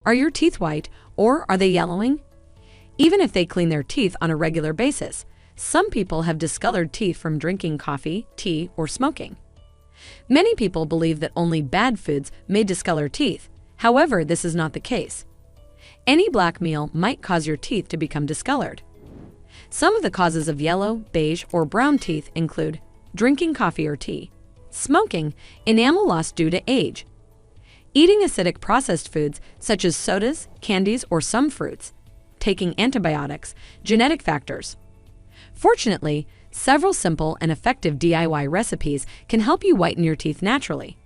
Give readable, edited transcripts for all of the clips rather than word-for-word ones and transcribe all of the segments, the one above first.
Are your teeth white or are they yellowing? Even if they clean their teeth on a regular basis, some people have discolored teeth from drinking coffee, tea, or smoking. Many people believe that only bad foods may discolor teeth. However, this is not the case. Any black meal might cause your teeth to become discolored. Some of the causes of yellow, beige, or brown teeth include drinking coffee or tea, smoking, enamel loss due to age, eating acidic processed foods such as sodas, candies, or some fruits, taking antibiotics, genetic factors. Fortunately, several simple and effective DIY recipes can help you whiten your teeth naturally.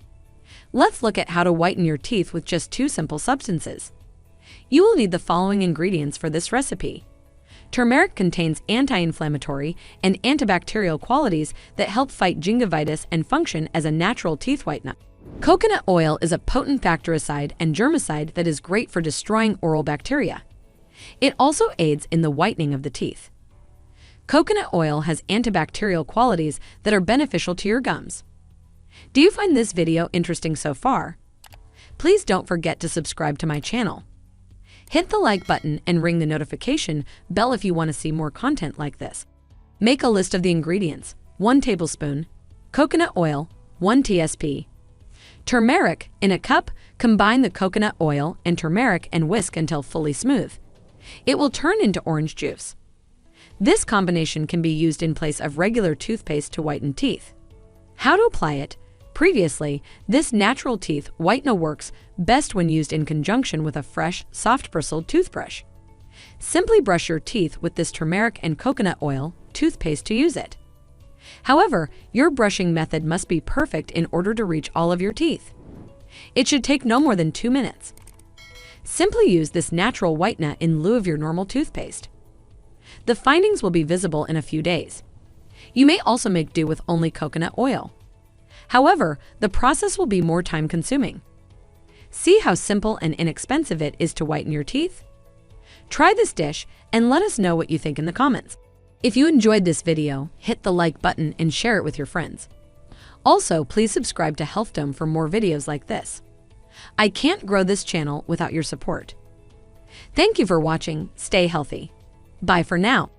Let's look at how to whiten your teeth with just 2 simple substances. You will need the following ingredients for this recipe. Turmeric contains anti-inflammatory and antibacterial qualities that help fight gingivitis and function as a natural teeth whitener. Coconut oil is a potent bactericide and germicide that is great for destroying oral bacteria. It also aids in the whitening of the teeth. Coconut oil has antibacterial qualities that are beneficial to your gums. Do you find this video interesting so far? Please don't forget to subscribe to my channel. Hit the like button and ring the notification bell if you want to see more content like this. Make a list of the ingredients. 1 tablespoon coconut oil, 1 tbsp. Turmeric in a cup. Combine the coconut oil and turmeric and whisk until fully smooth. It will turn into orange juice. This combination can be used in place of regular toothpaste to whiten teeth. How to apply it? Previously, this natural teeth whitener works best when used in conjunction with a fresh, soft-bristled toothbrush. Simply brush your teeth with this turmeric and coconut oil toothpaste to use it. However, your brushing method must be perfect in order to reach all of your teeth. It should take no more than 2 minutes. Simply use this natural whitener in lieu of your normal toothpaste. The findings will be visible in a few days. You may also make do with only coconut oil. However, the process will be more time-consuming. See how simple and inexpensive it is to whiten your teeth? Try this dish and let us know what you think in the comments. If you enjoyed this video, hit the like button and share it with your friends. Also, please subscribe to Healthdome for more videos like this. I can't grow this channel without your support. Thank you for watching. Stay healthy. Bye for now.